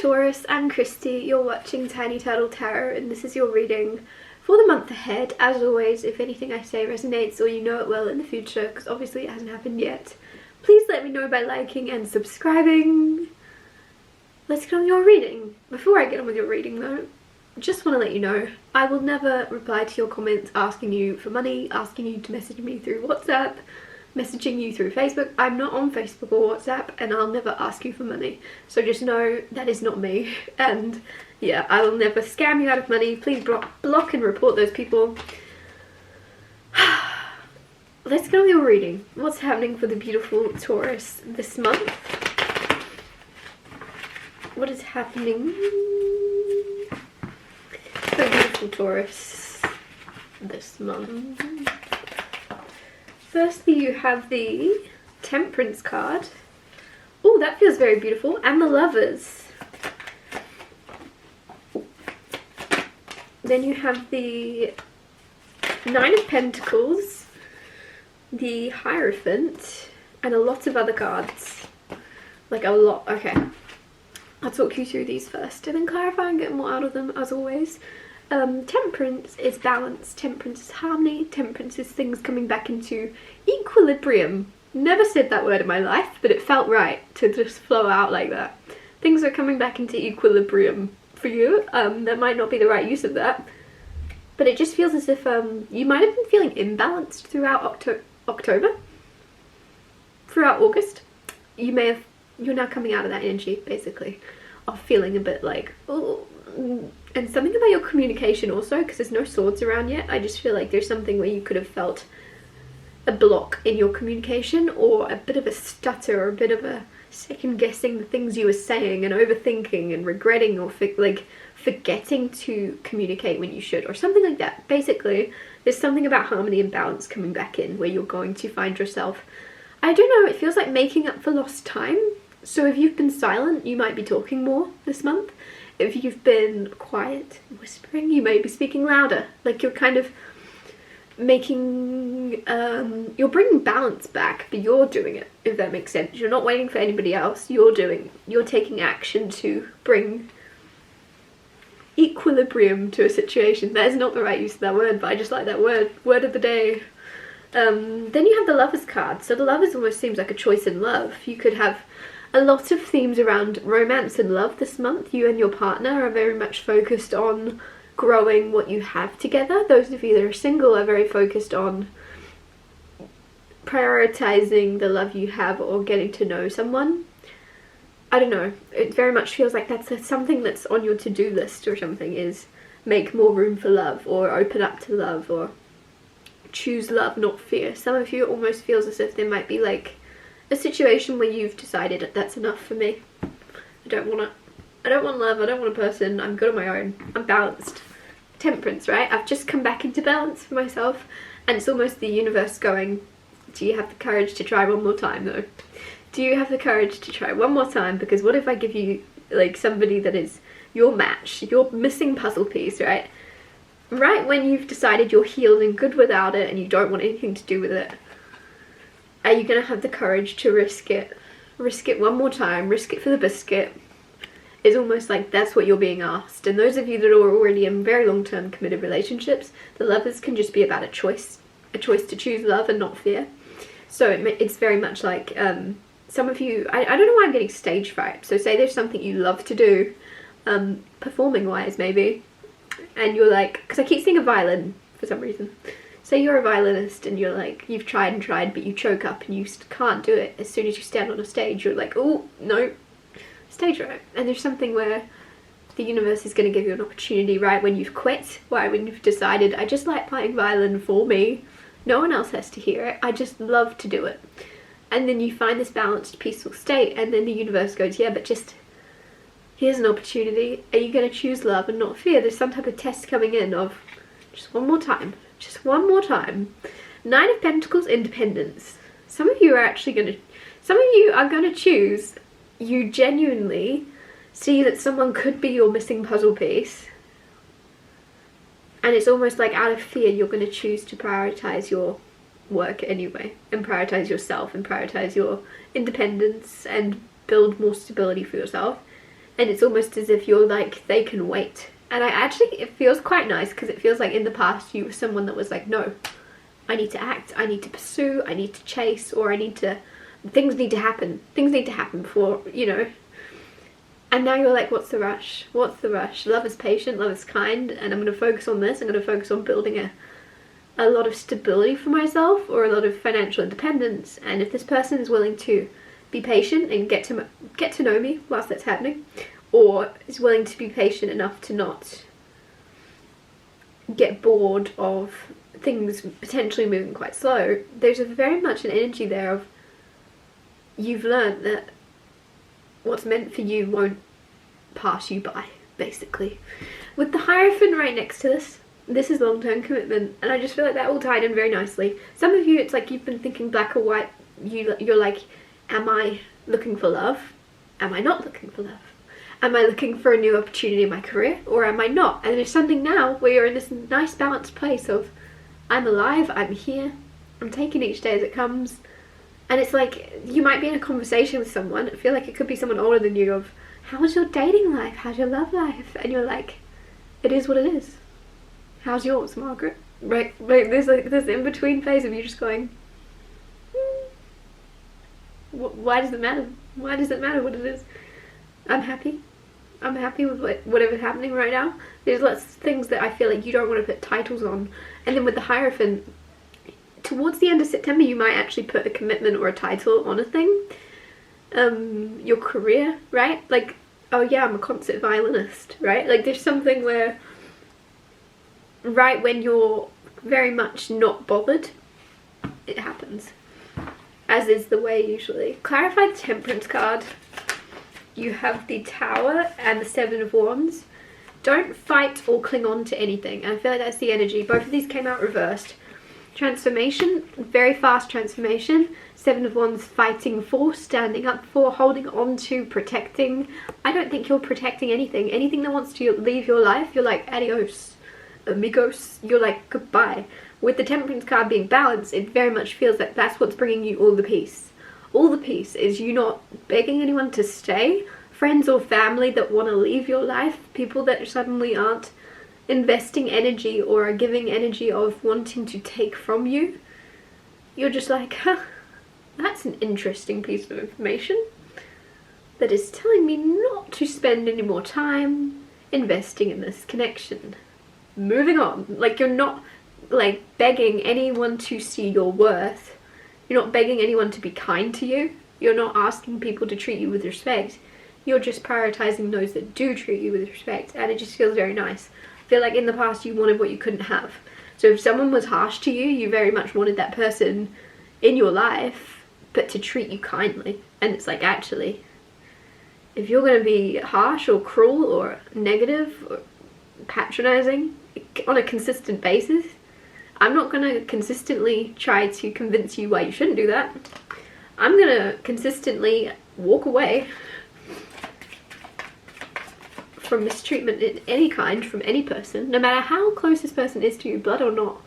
Taurus, I'm Christy, you're watching Tiny Turtle Tarot, and this is your reading for the month ahead. As always, if anything I say resonates or you know it will in the future, because obviously it hasn't happened yet, please let me know by liking and subscribing. Let's get on with your reading. Before I get on with your reading though, just want to let you know, I will never reply to your comments asking you for money, asking you to message me through WhatsApp, messaging you through Facebook. I'm not on Facebook or WhatsApp, and I'll never ask you for money. So just know that is not me. And yeah, I will never scam you out of money. Please block and report those people. Let's go with your reading. What's happening for the beautiful Taurus this month? What is happening for the beautiful Taurus this month? Firstly, you have the Temperance card. Oh, that feels very beautiful. And the Lovers. Then you have the Nine of Pentacles, the Hierophant, and a lot of other cards. Like a lot. Okay. I'll talk you through these first and then clarify and get more out of them as always. Temperance is balance, temperance is harmony, temperance is things coming back into equilibrium. Never said that word in my life, but it felt right to just flow out like that. Things are coming back into equilibrium for you. That might not be the right use of that, but it just feels as if you might have been feeling imbalanced throughout October, throughout August. You're now coming out of that energy, basically, of feeling a bit like, oh. And something about your communication also, because there's no swords around yet. I just feel like there's something where you could have felt a block in your communication, or a bit of a stutter, or a bit of a second guessing the things you were saying, and overthinking and regretting, or forgetting to communicate when you should, or something like that. Basically, there's something about harmony and balance coming back in where you're going to find yourself, I don't know, it feels like making up for lost time. So if you've been silent, you might be talking more this month. If you've been quiet, whispering, you may be speaking louder. Like you're kind of making, you're bringing balance back, but you're doing it, if that makes sense. You're not waiting for anybody else, you're taking action to bring equilibrium to a situation. That is not the right use of that word, but I just like that word of the day. Then you have the Lovers card. So the Lovers almost seems like a choice in love. You could have a lot of themes around romance and love this month. You and your partner are very much focused on growing what you have together. Those of you that are single are very focused on prioritizing the love you have or getting to know someone. I don't know, it very much feels like that's something that's on your to-do list or something, is make more room for love, or open up to love, or choose love, not fear. Some of you, it almost feels as if there might be like a situation where you've decided that's enough for me. I don't want love, I don't want a person, I'm good on my own, I'm balanced. Temperance, right? I've just come back into balance for myself, and it's almost the universe going, do you have the courage to try one more time though? Do you have the courage to try one more time? Because what if I give you like somebody that is your match, your missing puzzle piece, right? Right when you've decided you're healed and good without it and you don't want anything to do with it, are you going to have the courage to risk it? Risk it one more time, risk it for the biscuit. It's almost like that's what you're being asked. And those of you that are already in very long-term committed relationships, the Lovers can just be about a choice to choose love and not fear. So it's very much like, some of you, I don't know why I'm getting stage fright. So say there's something you love to do, performing wise maybe, and you're like, because I keep seeing a violin for some reason. Say you're a violinist and you're like, you've tried and tried, but you choke up and you can't do it. As soon as you stand on a stage, you're like, oh, no, stage right. And there's something where the universe is going to give you an opportunity right when you've quit, right when you've decided, I just like playing violin for me. No one else has to hear it. I just love to do it. And then you find this balanced, peaceful state, and then the universe goes, yeah, but just, here's an opportunity. Are you going to choose love and not fear? There's some type of test coming in of just one more time. Just one more time. Nine of Pentacles, independence. Some of you are going to choose, you genuinely see that someone could be your missing puzzle piece. And it's almost like out of fear, you're going to choose to prioritize your work anyway, and prioritize yourself, and prioritize your independence, and build more stability for yourself. and it's almost as if you're like, they can wait. And it feels quite nice, because it feels like in the past you were someone that was like, no, I need to act, I need to pursue, I need to chase, or things need to happen before, you know. And now you're like, what's the rush? What's the rush? Love is patient, love is kind, and I'm going to focus on this. I'm going to focus on building a lot of stability for myself, or a lot of financial independence. And if this person is willing to be patient and get to know me whilst that's happening, or is willing to be patient enough to not get bored of things potentially moving quite slow, there's very much an energy there of, you've learned that what's meant for you won't pass you by, basically. With the Hierophant right next to this is long-term commitment, and I just feel like that all tied in very nicely. Some of you, it's like you've been thinking black or white. You're like, am I looking for love? Am I not looking for love? Am I looking for a new opportunity in my career, or am I not? And there's something now where you're in this nice balanced place of, I'm alive, I'm here, I'm taking each day as it comes. And it's like, you might be in a conversation with someone, I feel like it could be someone older than you, of, how's your dating life? How's your love life? And you're like, it is what it is. How's yours, Margaret? Right, there's this in-between phase of you just going, why does it matter? Why does it matter what it is? I'm happy. I'm happy with whatever's happening right now. There's lots of things that I feel like you don't want to put titles on. And then with the Hierophant, towards the end of September, you might actually put a commitment or a title on a thing. Your career, right? Like, oh yeah, I'm a concert violinist, right? Like, there's something where, right when you're very much not bothered, it happens. As is the way usually. Clarify the Temperance card. You have the Tower and the Seven of Wands. Don't fight or cling on to anything. And I feel like that's the energy. Both of these came out reversed. Transformation, very fast transformation. Seven of Wands, fighting for, standing up for, holding on to, protecting. I don't think you're protecting anything. Anything that wants to leave your life, you're like, adios, amigos. You're like, goodbye. With the Temperance card being balanced, it very much feels like that's what's bringing you all the peace. All the peace is you not begging anyone to stay, friends or family that want to leave your life, people that suddenly aren't investing energy or are giving energy of wanting to take from you. You're just like, huh, that's an interesting piece of information that is telling me not to spend any more time investing in this connection. Moving on. Like, you're not like begging anyone to see your worth. You're not begging anyone to be kind to you. You're not asking people to treat you with respect. You're just prioritizing those that do treat you with respect, and it just feels very nice. I feel like in the past you wanted what you couldn't have. So if someone was harsh to you, you very much wanted that person in your life, but to treat you kindly. And it's like, actually, if you're going to be harsh or cruel or negative or patronizing on a consistent basis, I'm not going to consistently try to convince you why you shouldn't do that. I'm going to consistently walk away from mistreatment in any kind from any person, no matter how close this person is to you, blood or not.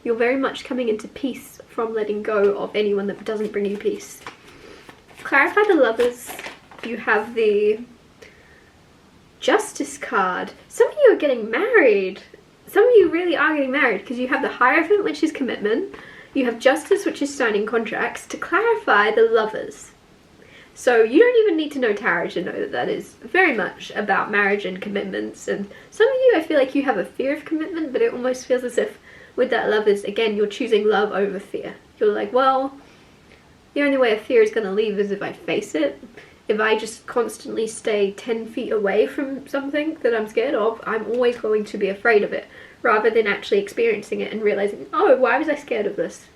You're very much coming into peace from letting go of anyone that doesn't bring you peace. Clarify the Lovers. You have the Justice card. Some of you are getting married. Some of you really are getting married, because you have the Hierophant, which is commitment. You have Justice, which is signing contracts. To clarify the Lovers. So you don't even need to know tarot to know that that is very much about marriage and commitments. And some of you, I feel like you have a fear of commitment, but it almost feels as if with that Lovers, again, you're choosing love over fear. You're like, well, the only way a fear is going to leave is if I face it. If I just constantly stay 10 feet away from something that I'm scared of, I'm always going to be afraid of it, rather than actually experiencing it and realizing, oh, why was I scared of this?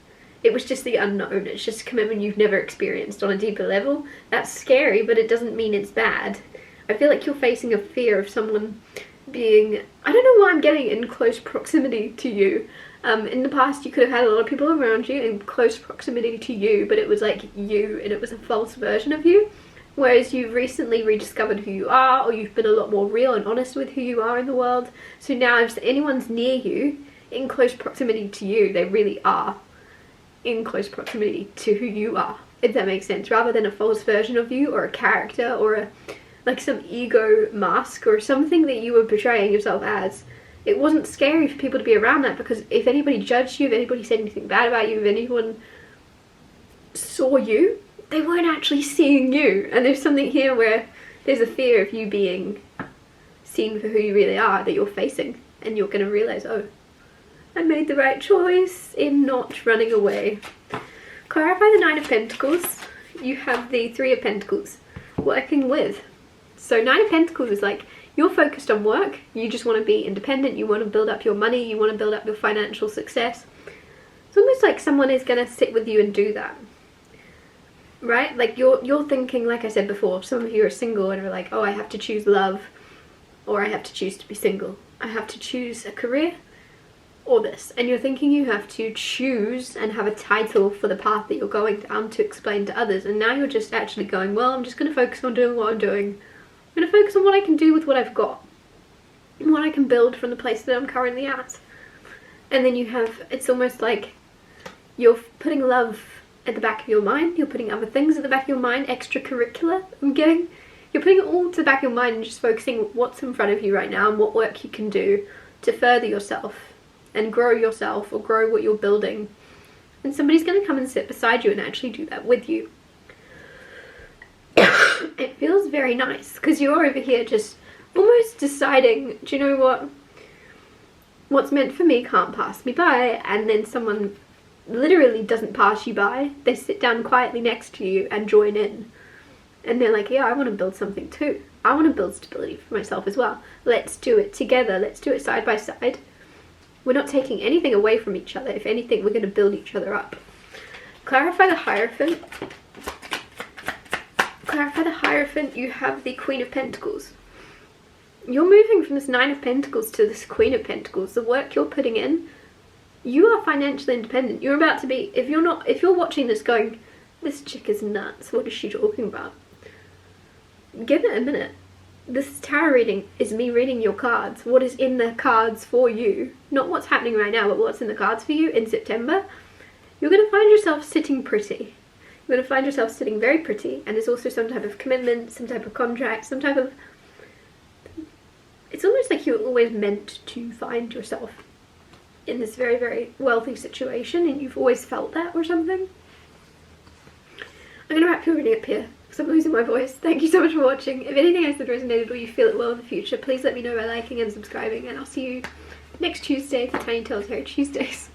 It was just the unknown. It's just a commitment you've never experienced on a deeper level. That's scary, but it doesn't mean it's bad. I feel like you're facing a fear of someone being, I don't know why I'm getting in close proximity to you. In the past, you could have had a lot of people around you in close proximity to you, but it was like you, and it was a false version of you. Whereas you've recently rediscovered who you are, or you've been a lot more real and honest with who you are in the world. So now if anyone's near you, in close proximity to you, they really are in close proximity to who you are, if that makes sense, rather than a false version of you, or a character, or like some ego mask or something that you were portraying yourself as. It wasn't scary for people to be around that, because if anybody judged you, if anybody said anything bad about you, if anyone saw you, they weren't actually seeing you. And there's something here where there's a fear of you being seen for who you really are that you're facing, and you're going to realize, oh, I made the right choice in not running away. Clarify the Nine of Pentacles. You have the Three of Pentacles, working with. So Nine of Pentacles is like, you're focused on work, you just want to be independent, you want to build up your money, you want to build up your financial success. It's almost like someone is going to sit with you and do that. Right? Like you're thinking, like I said before, some of you are single and are like, oh, I have to choose love, or I have to choose to be single. I have to choose a career or this. And you're thinking you have to choose and have a title for the path that you're going down to explain to others. And now you're just actually going, well, I'm just going to focus on doing what I'm doing. I'm going to focus on what I can do with what I've got, and what I can build from the place that I'm currently at. And then you have, it's almost like you're putting love at the back of your mind, you're putting other things at the back of your mind, extracurricular, you're putting it all to the back of your mind and just focusing what's in front of you right now and what work you can do to further yourself and grow yourself, or grow what you're building. And somebody's going to come and sit beside you and actually do that with you. It feels very nice, because you're over here just almost deciding, do you know what? What's meant for me can't pass me by. And then someone literally doesn't pass you by. They sit down quietly next to you and join in. And they're like, yeah, I want to build something too. I want to build stability for myself as well. Let's do it together. Let's do it side by side. We're not taking anything away from each other. If anything, we're going to build each other up. Clarify the Hierophant. Clarify the Hierophant. You have the Queen of Pentacles. You're moving from this Nine of Pentacles to this Queen of Pentacles. The work you're putting in, you are financially independent. You're about to be, if you're watching this going, this chick is nuts, what is she talking about? Give it a minute. This tarot reading is me reading your cards. What is in the cards for you? Not what's happening right now, but what's in the cards for you in September. You're going to find yourself sitting pretty. You're going to find yourself sitting very pretty. And there's also some type of commitment, some type of contract, some type of... It's almost like you're always meant to find yourself in this very, very wealthy situation, and you've always felt that or something. I'm going to wrap your reading up here, because I'm losing my voice. Thank you so much for watching. If anything I said resonated or you feel it will in the future, please let me know by liking and subscribing, and I'll see you next Tuesday for Tiny Tales Tarot Tuesdays.